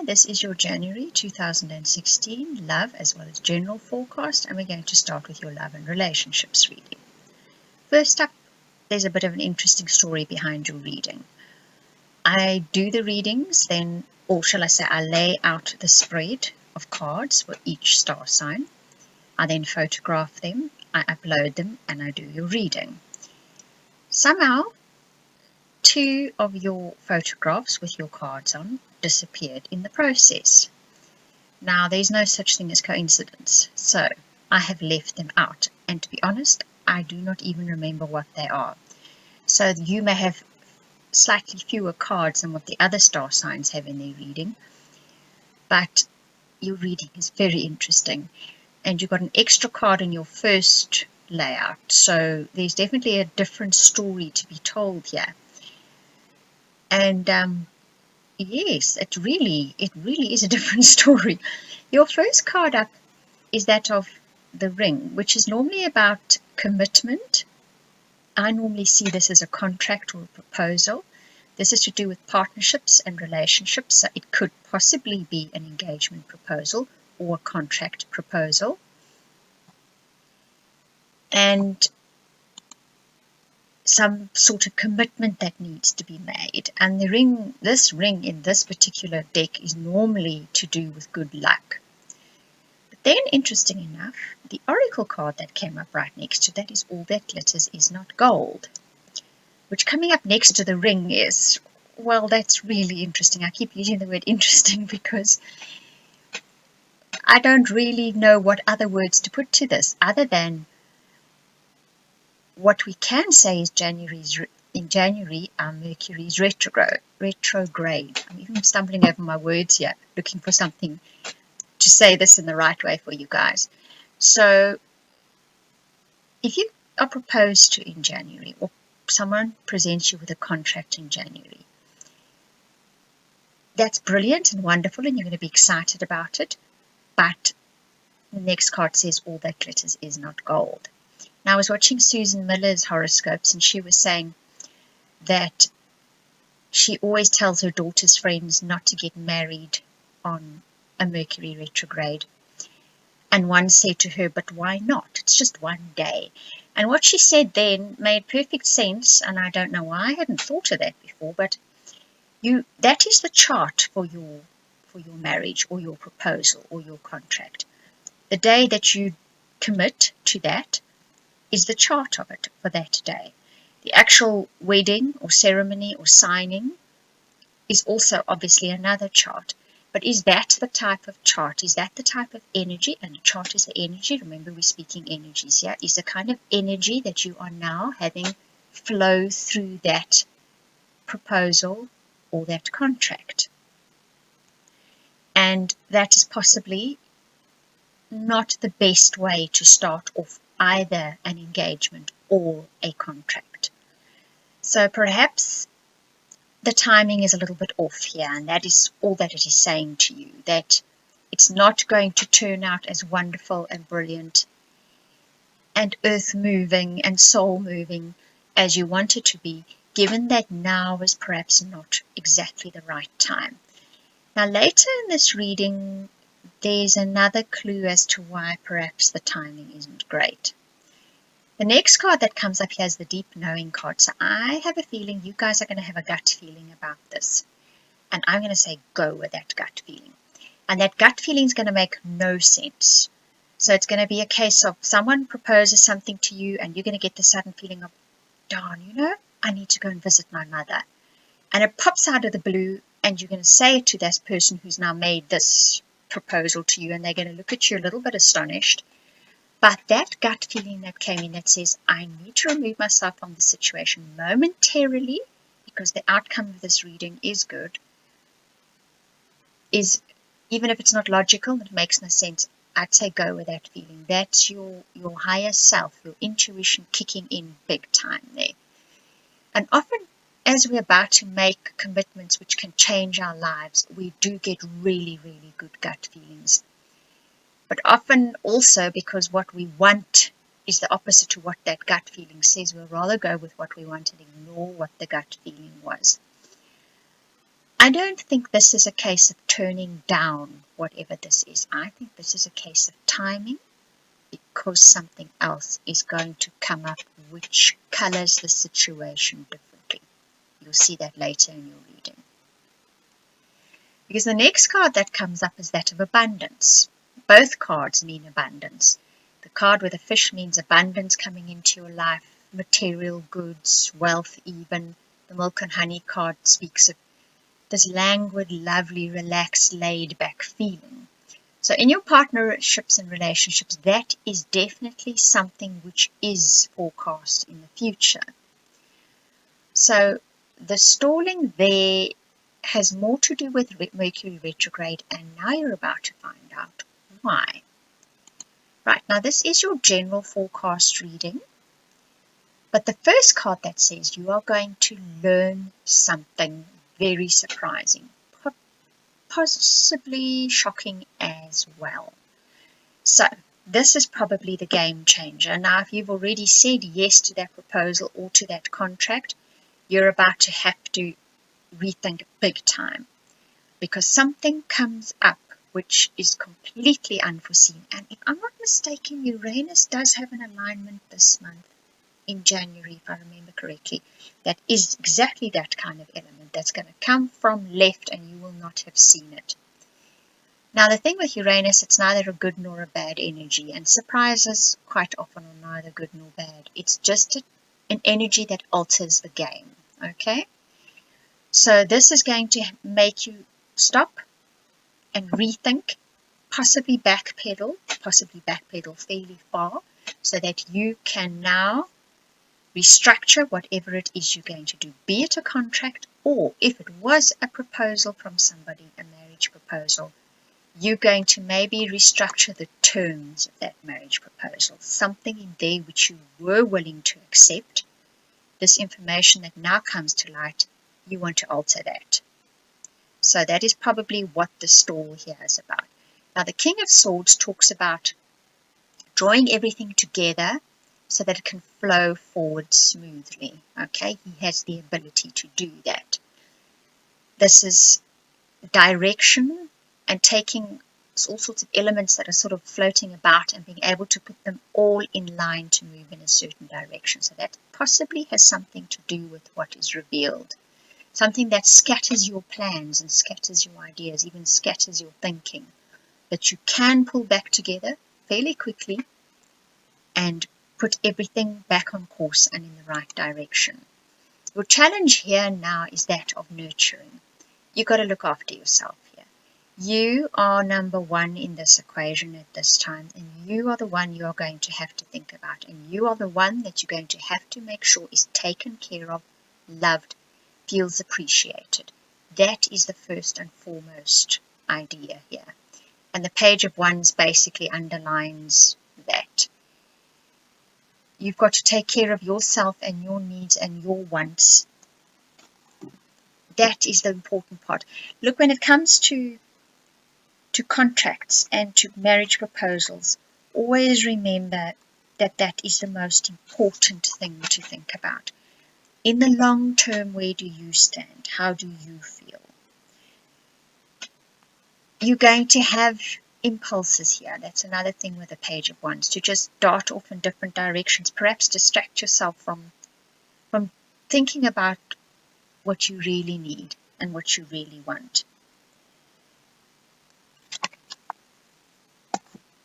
this is your January 2016 love as well as general forecast, and we're going to start with your love and relationships reading. First up, there's a bit of an interesting story behind your reading. I do the readings then, or shall I say, I lay out the spread of cards for each star sign. I then photograph them, I upload them, and I do your reading. Somehow, 2 of your photographs with your cards on disappeared in the process. Now, there's no such thing as coincidence, so I have left them out, and to be honest, I do not even remember what they are. So you may have slightly fewer cards than what the other star signs have in their reading, but your reading is very interesting, and you've got an extra card in your first layout, so there's definitely a different story to be told here. And yes, it really is a different story. Your first card up is that of the ring, which is normally about commitment. I normally see this as a contract or a proposal. This is to do with partnerships and relationships, so it could possibly be an engagement proposal or a contract proposal. And some sort of commitment that needs to be made. And this ring in this particular deck is normally to do with good luck. But then, interesting enough, the oracle card that came up right next to that is all that glitters is not gold. Which coming up next to the ring is, well, that's really interesting. I keep using the word interesting because I don't really know what other words to put to this other than what we can say is in January, our Mercury is retrograde. I'm even stumbling over my words here, looking for something to say this in the right way for you guys. So, if you are proposed to in January, or someone presents you with a contract in January, that's brilliant and wonderful, and you're going to be excited about it. But the next card says, all that glitters is not gold. Now, I was watching Susan Miller's horoscopes, and she was saying that she always tells her daughter's friends not to get married on a Mercury retrograde. And one said to her, but why not? It's just one day. And what she said then made perfect sense, and I don't know why I hadn't thought of that before, but that is the chart for your marriage or your proposal or your contract. The day that you commit to that is the chart of it for that day. The actual wedding or ceremony or signing is also obviously another chart. But is that the type of chart? Is that the type of energy? And the chart is the energy. Remember, we're speaking energies here. Is the kind of energy that you are now having flow through that proposal or that contract. And that is possibly not the best way to start off either an engagement or a contract. So perhaps the timing is a little bit off here, and that is all that it is saying to you, that it's not going to turn out as wonderful and brilliant and earth-moving and soul-moving as you want it to be, given that now is perhaps not exactly the right time. Now, later in this reading, there's another clue as to why perhaps the timing isn't great. The next card that comes up here is the deep knowing card. So I have a feeling you guys are going to have a gut feeling about this. And I'm going to say go with that gut feeling. And that gut feeling is going to make no sense. So it's going to be a case of someone proposes something to you and you're going to get the sudden feeling of, darn, I need to go and visit my mother. And it pops out of the blue and you're going to say it to this person who's now made this proposal to you, and they're going to look at you a little bit astonished. But that gut feeling that came in that says, I need to remove myself from the situation momentarily because the outcome of this reading is good, is, even if it's not logical, it makes no sense, I'd say go with that feeling. That's your higher self, your intuition kicking in big time there. And often, as we're about to make commitments which can change our lives, we do get really, really good gut feelings. But often also because what we want is the opposite to what that gut feeling says, we'll rather go with what we want and ignore what the gut feeling was. I don't think this is a case of turning down whatever this is. I think this is a case of timing, because something else is going to come up which colors the situation differently. You'll see that later in your reading. Because the next card that comes up is that of abundance. Both cards mean abundance. The card with the fish means abundance coming into your life, material goods, wealth even. The milk and honey card speaks of this languid, lovely, relaxed, laid-back feeling. So in your partnerships and relationships, that is definitely something which is forecast in the future. So the stalling there has more to do with Mercury retrograde, and now you're about to find out why. Right, now this is your general forecast reading, but the first card that says you are going to learn something very surprising, possibly shocking as well. So this is probably the game changer. Now, if you've already said yes to that proposal or to that contract, you're about to have to rethink big time, because something comes up which is completely unforeseen. And if I'm not mistaken, Uranus does have an alignment this month in January, if I remember correctly, that is exactly that kind of element that's going to come from left, and you will not have seen it. Now, the thing with Uranus, it's neither a good nor a bad energy, and surprises quite often are neither good nor bad. It's just an energy that alters the game, okay? So this is going to make you stop and rethink, possibly backpedal fairly far, so that you can now restructure whatever it is you're going to do, be it a contract, or if it was a proposal from somebody, a marriage proposal, you're going to maybe restructure the terms of that marriage proposal, something in there which you were willing to accept. This information that now comes to light, you want to alter that. So that is probably what the stall here is about. Now, the King of Swords talks about drawing everything together so that it can flow forward smoothly. Okay, he has the ability to do that. This is direction and taking all sorts of elements that are sort of floating about and being able to put them all in line to move in a certain direction. So that possibly has something to do with what is revealed. Something that scatters your plans and scatters your ideas, even scatters your thinking, that you can pull back together fairly quickly and put everything back on course and in the right direction. Your challenge here now is that of nurturing. You've got to look after yourself here. You are number one in this equation at this time, and you are the one you are going to have to think about, and you are the one that you're going to have to make sure is taken care of, loved, feels appreciated. That is the first and foremost idea here. And the Page of Wands basically underlines that. You've got to take care of yourself and your needs and your wants. That is the important part. Look, when it comes to contracts and to marriage proposals, always remember that that is the most important thing to think about. In the long term, where do you stand? How do you feel? You're going to have impulses here. That's another thing with the Page of Wands, to just dart off in different directions, perhaps distract yourself from thinking about what you really need and what you really want.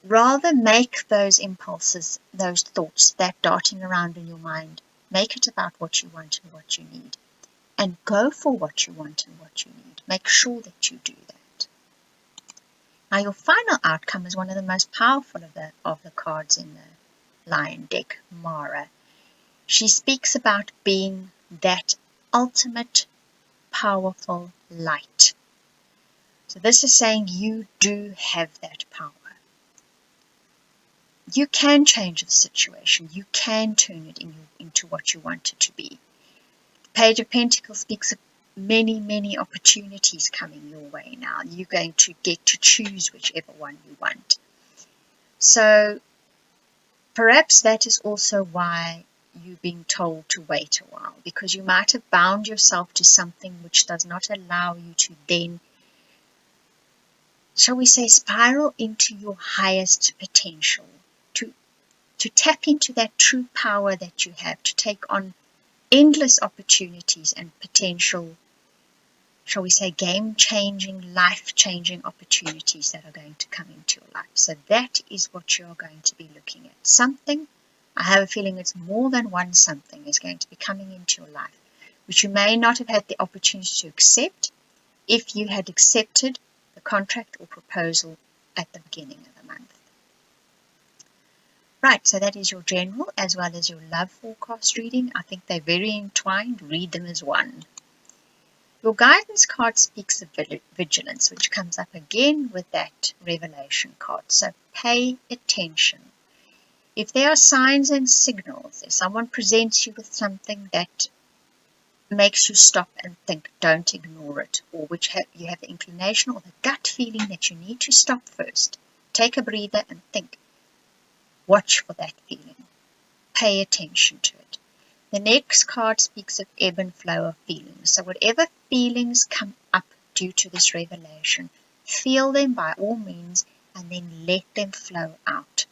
Rather make those impulses, those thoughts, that darting around in your mind, make it about what you want and what you need. And go for what you want and what you need. Make sure that you do that. Now, your final outcome is one of the most powerful of the cards in the Lion deck, Mara. She speaks about being that ultimate, powerful light. So this is saying you do have that power. You can change the situation. You can turn it into what you want it to be. The Page of Pentacles speaks of many, many opportunities coming your way now. You're going to get to choose whichever one you want. So perhaps that is also why you being told to wait a while, because you might have bound yourself to something which does not allow you to then, shall we say, spiral into your highest potential, to tap into that true power that you have, to take on endless opportunities and potential, shall we say, game-changing, life-changing opportunities that are going to come into your life. So that is what you're going to be looking at. Something, I have a feeling it's more than one something, is going to be coming into your life, which you may not have had the opportunity to accept if you had accepted the contract or proposal at the beginning of the month. Right, so that is your general as well as your love forecast reading. I think they're very entwined. Read them as one. Your guidance card speaks of vigilance, which comes up again with that revelation card. So pay attention. If there are signs and signals, if someone presents you with something that makes you stop and think, don't ignore it, or which you have the inclination or the gut feeling that you need to stop first, take a breather and think. Watch for that feeling. Pay attention to it. The next card speaks of ebb and flow of feelings. So whatever feelings come up due to this revelation, feel them by all means and then let them flow out.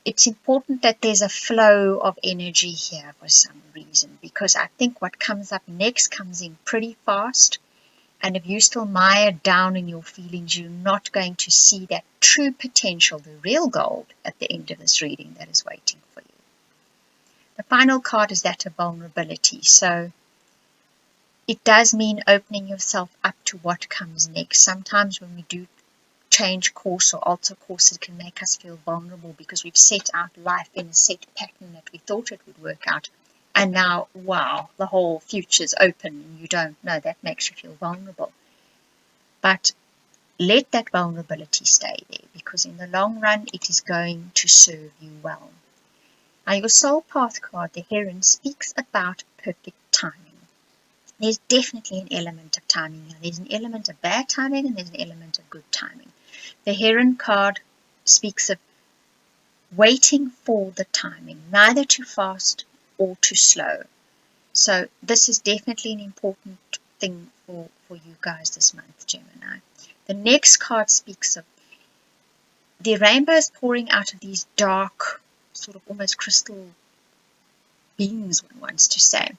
It's important that there's a flow of energy here for some reason, because I think what comes up next comes in pretty fast. And if you're still mired down in your feelings, you're not going to see that true potential, the real gold at the end of this reading that is waiting for you. The final card is that of vulnerability. So it does mean opening yourself up to what comes next. Sometimes when we do change course or alter course, it can make us feel vulnerable because we've set out life in a set pattern that we thought it would work out. And now, wow, the whole future's open and you don't know. That makes you feel vulnerable. But let that vulnerability stay there, because in the long run, it is going to serve you well. Now, your soul path card, the Heron, speaks about perfect timing. There's definitely an element of timing here. There's an element of bad timing and there's an element of good timing. The Heron card speaks of waiting for the timing, neither too fast or too slow. So this is definitely an important thing for you guys this month, Gemini. The next card speaks of the rainbows pouring out of these dark, sort of almost crystal beams, one wants to say.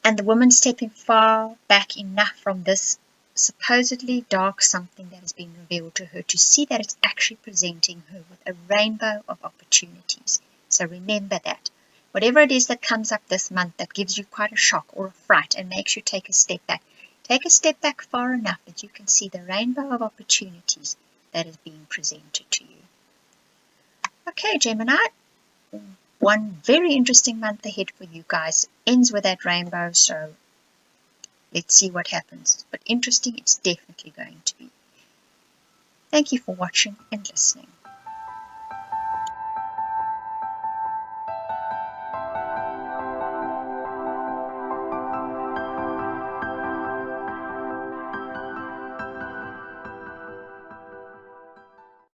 And the woman stepping far back enough from this supposedly dark something that has been revealed to her to see that it's actually presenting her with a rainbow of opportunities. So remember that. Whatever it is that comes up this month that gives you quite a shock or a fright and makes you take a step back, take a step back far enough that you can see the rainbow of opportunities that is being presented to you. Okay, Gemini, one very interesting month ahead for you guys. Ends with that rainbow, so let's see what happens. But interesting, it's definitely going to be. Thank you for watching and listening.